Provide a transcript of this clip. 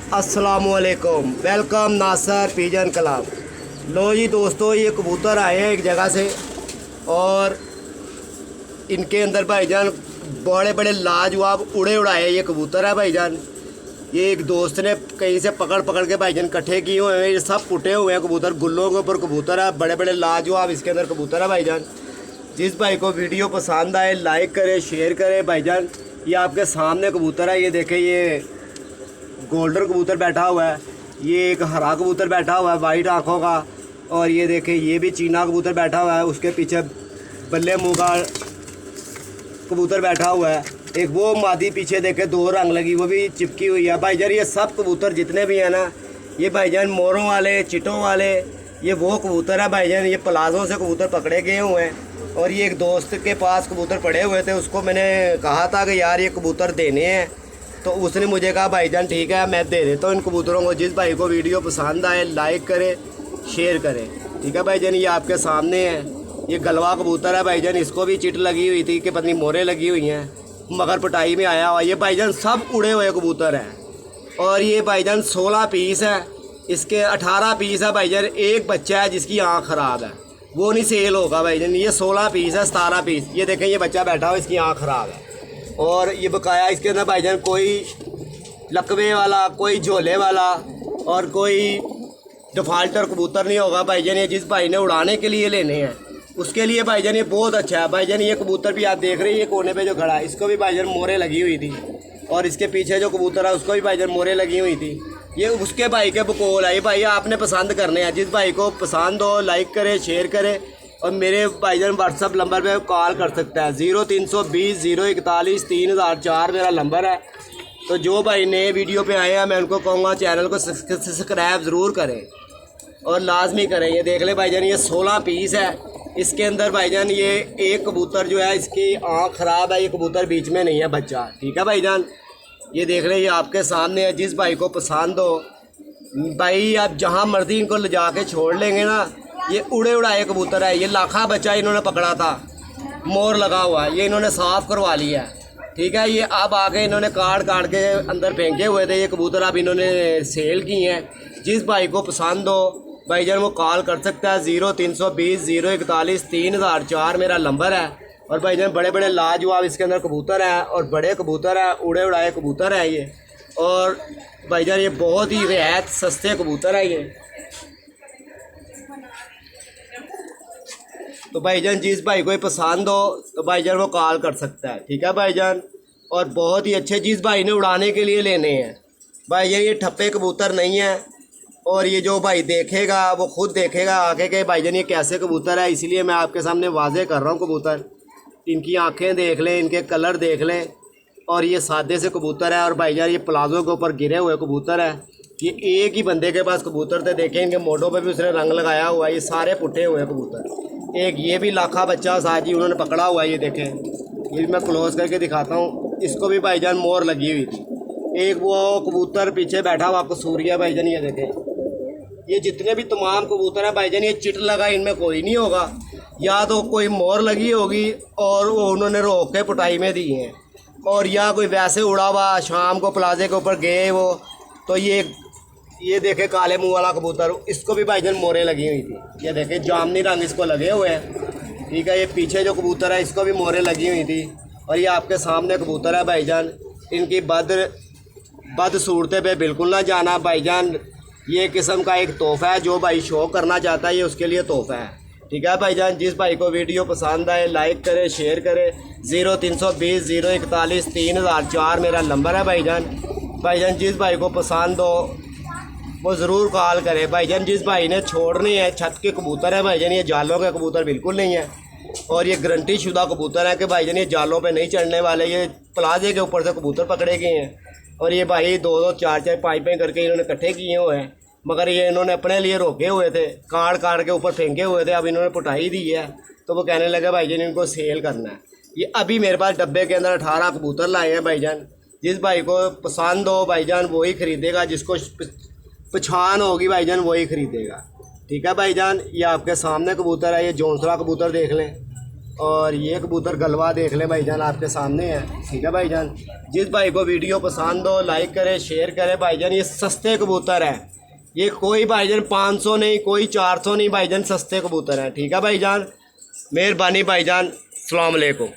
अस्सलामुअलैकुम, वेलकम नासर pigeon club. लो जी दोस्तों, ये कबूतर आए हैं एक जगह से और इनके अंदर भाईजान बड़े बड़े लाजवाब उड़े उड़ाए ये कबूतर है भाईजान। ये एक दोस्त ने कहीं से पकड़ पकड़ के भाईजान इकट्ठे किए हुए हैं। ये सब पुटे हुए हैं कबूतर, गुल्लों के ऊपर कबूतर है, बड़े बड़े लाजवाब इसके अंदर कबूतर है भाईजान। जिस भाई को वीडियो पसंद आए लाइक करें, शेयर करें भाईजान। ये आपके सामने कबूतर है, ये देखें, ये गोल्डन कबूतर बैठा हुआ है, ये एक हरा कबूतर बैठा हुआ है वाइट आँखों का, और ये देखें ये भी चीना कबूतर बैठा हुआ है, उसके पीछे बल्ले मुँह का कबूतर बैठा हुआ है। एक वो मादी पीछे देखे दो रंग लगी, वो भी चिपकी हुई है भाईजान। ये सब कबूतर जितने भी हैं ना, ये भाईजान मोरों वाले, चिटों वाले, ये वो कबूतर है भाईजान। ये प्लाजों से कबूतर पकड़े गए हुए हैं और ये एक दोस्त के पास कबूतर पड़े हुए थे, उसको मैंने कहा था कि यार ये कबूतर देने हैं, तो उसने मुझे कहा भाईजान ठीक है मैं दे देता हूँ इन कबूतरों को। जिस भाई को वीडियो पसंद आए लाइक करें, शेयर करें, ठीक है भाईजान। ये आपके सामने है, ये गलवा कबूतर है भाईजान। इसको भी चिट लगी हुई थी कि पत्नी मोरे लगी हुई हैं, मगर पटाई में आया हुआ। ये भाईजान सब उड़े हुए कबूतर हैं और ये भाईजान 16 पीस है, इसके 18 पीस है भाईजान। एक बच्चा है जिसकी आँख ख़राब है, वो नहीं सेल होगा भाईजान। ये 16 पीस है, 17 पीस। ये देखें ये बच्चा बैठा हुआ, इसकी आँख ख़राब है और ये बकाया इसके अंदर भाईजान कोई लकवे वाला, कोई झोले वाला और कोई डिफ़ाल्टर कबूतर नहीं होगा भाईजान। ये जिस भाई ने उड़ाने के लिए लेने हैं उसके लिए भाईजान ये बहुत अच्छा है भाईजान। ये कबूतर भी आप देख रहे हैं, ये कोने पे जो खड़ा है इसको भी भाईजान मोरे लगी हुई थी, और इसके पीछे जो कबूतर है उसको भी भाईजान मोरे लगी हुई थी। ये उसके भाई के बकोल है। ये भाई आपने पसंद करने हैं, जिस भाई को पसंद हो लाइक करें, शेयर करें और मेरे भाईजान व्हाट्सअप नंबर पे कॉल कर सकता है। 0320 041 3004 मेरा नंबर है। तो जो भाई नए वीडियो पे आए हैं मैं उनको कहूँगा चैनल को सब्सक्राइब ज़रूर करें और लाजमी करें। ये देख ले भाईजान, ये 16 पीस है। इसके अंदर भाईजान ये एक कबूतर जो है इसकी आँख ख़राब है, ये कबूतर बीच में नहीं है बच्चा, ठीक है भाईजान। ये देख रहे हैं, ये आपके सामने है। जिस भाई को पसंद हो भाई आप जहाँ मर्जी इनको ले जा के छोड़ लेंगे ना। ये उड़े उड़ाए कबूतर है, ये लाखा बच्चा इन्होंने पकड़ा था, मोर लगा हुआ है, ये इन्होंने साफ़ करवा लिया है, ठीक है। ये अब आके इन्होंने काट के अंदर फेंके हुए थे ये कबूतर, अब इन्होंने सेल किए हैं। जिस भाई को पसंद हो भाईजान वो कॉल कर सकता है। 0320 041 3004 मेरा नंबर है। और भाईजान बड़े बड़े लाजवाब इसके अंदर कबूतर हैं और बड़े कबूतर हैं, उड़े उड़ाए कबूतर हैं ये। और भाईजान ये बहुत ही रियायत सस्ते कबूतर हैं ये। तो भाईजान जिस भाई को पसंद हो तो भाईजान वो कॉल कर सकता है, ठीक है भाईजान। और बहुत ही अच्छे, जिस भाई ने उड़ाने के लिए लेने हैं भाईजान, ये ठप्पे कबूतर नहीं है। और ये जो भाई देखेगा वो खुद देखेगा आके के भाईजान ये कैसे कबूतर है, इसलिए मैं आपके सामने वाजे कर रहा हूँ कबूतर। इनकी आंखें देख लें, इनके कलर देख लें, और ये सादे से कबूतर है। और भाईजान ये प्लाजो के ऊपर गिरे हुए कबूतर है। ये एक ही बंदे के पास कबूतर थे, देखें इनके मोटों पे भी उसने रंग लगाया हुआ है। ये सारे पुट्टे हुए कबूतर। एक ये भी लाखा बच्चा साजी उन्होंने पकड़ा हुआ है, ये देखें, ये मैं क्लोज करके दिखाता हूँ। इसको भी भाईजान मोर लगी हुई थी। एक वो कबूतर पीछे बैठा हुआ कसूरिया भाईजान, ये देखें। ये जितने भी तमाम कबूतर हैं भाईजान, ये चिट लगा इनमें कोई नहीं होगा, या तो कोई मोर लगी होगी और वो उन्होंने रोक के पुटाई में दी हैं, और या कोई वैसे उड़ा हुआ शाम को प्लाजे के ऊपर गए वो। तो ये देखे काले मुंह वाला कबूतर, इसको भी भाईजान मोरे लगी हुई थी। ये देखे जामनी रंग इसको लगे हुए हैं, ठीक है। ये पीछे जो कबूतर है इसको भी मोरे लगी हुई थी। और ये आपके सामने कबूतर है भाईजान। इनकी बद सूरतें पे बिल्कुल ना जाना भाईजान। ये किस्म का एक तोहफ़ा है, जो भाई शो करना चाहता है ये उसके लिए तोहफ़ा है, ठीक है भाईजान। जिस भाई को वीडियो पसंद आए लाइक करें, शेयर करें। 0320 041 3004 मेरा नंबर है भाईजान। भाईजान जिस भाई को पसंद हो वो ज़रूर कॉल करे भाईजान। जिस भाई ने छोड़ने हैं छत के कबूतर है भाईजान, ये जालों के कबूतर बिल्कुल नहीं है। और ये गारंटी शुदा कबूतर है कि भाईजान ये जालों पे नहीं चढ़ने वाले, ये प्लाजे के ऊपर से कबूतर पकड़े गए हैं। और ये भाई 2-2 4-4 5 करके इन्होंने इकट्ठे किए हुए हैं, मगर ये इन्होंने अपने लिए रोके हुए थे, काट के ऊपर फेंके हुए थे। अब इन्होंने पुटाई दी है तो वो कहने लगे भाईजान इनको सेल करना है। ये अभी मेरे पास डब्बे के अंदर 18 कबूतर लाए हैं भाईजान। जिस भाई को पसंद हो भाईजान वही ख़रीदेगा, जिसको पहचान होगी भाईजान वही ख़रीदेगा, ठीक है भाईजान। ये आपके सामने कबूतर है, ये जौनसरा कबूतर देख लें, और ये कबूतर गलवा देख ले भाईजान, आपके सामने है। ठीक है भाईजान, जिस भाई को वीडियो पसंद हो लाइक करें, शेयर करें भाईजान। ये सस्ते कबूतर हैं, ये कोई भाईजान 500 नहीं, कोई 400 नहीं भाईजान, सस्ते कबूतर हैं। ठीक है भाईजान, मेहरबानी भाईजान, अस्सलाम वालेकुम।